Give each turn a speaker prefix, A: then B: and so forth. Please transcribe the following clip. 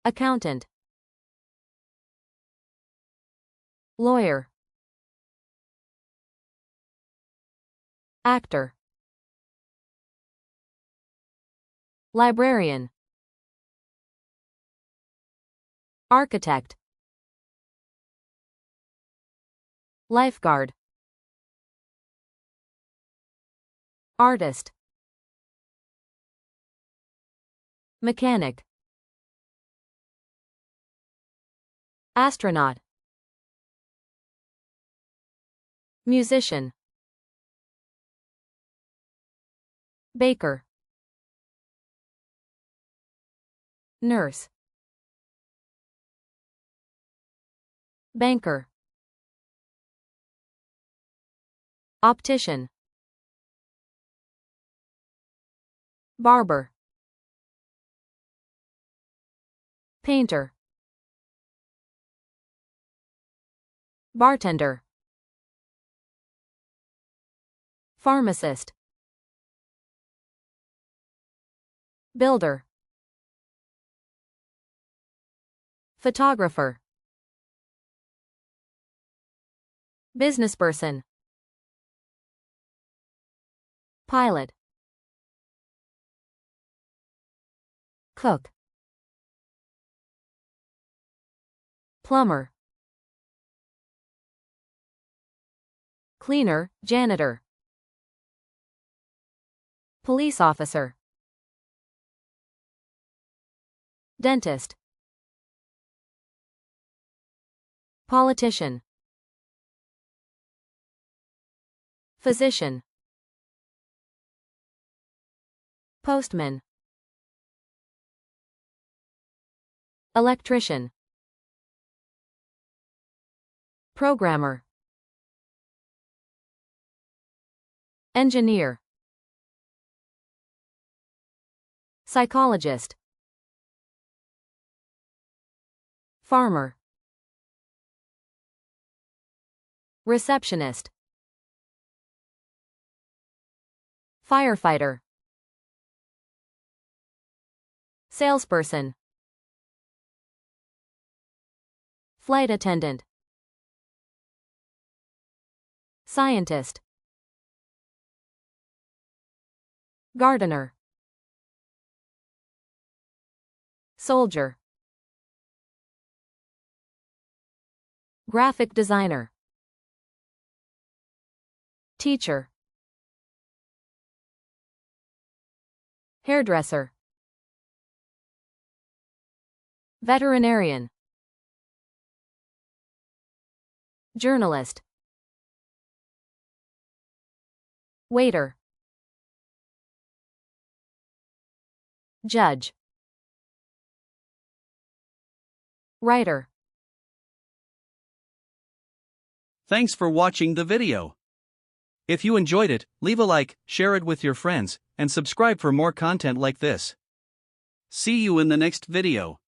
A: accountant, lawyer, actor, librarian, architect, lifeguard, artist, mechanic, astronaut, musician, baker, nurse, banker, optician, barber, painter, bartender, pharmacist, builder, photographer, businessperson, pilot, cook, plumber, cleaner, janitor, police officer, dentist, politician, physician, postman, electrician, programmer, engineer, psychologist, farmer, receptionist, firefighter, salesperson, flight attendant, scientist, gardener, soldier, graphic designer, teacher, hairdresser, veterinarian, journalist, waiter, judge, writer.
B: Thanks for watching the video. If you enjoyed it, leave a like, share it with your friends, and subscribe for more content like this. See you in the next video.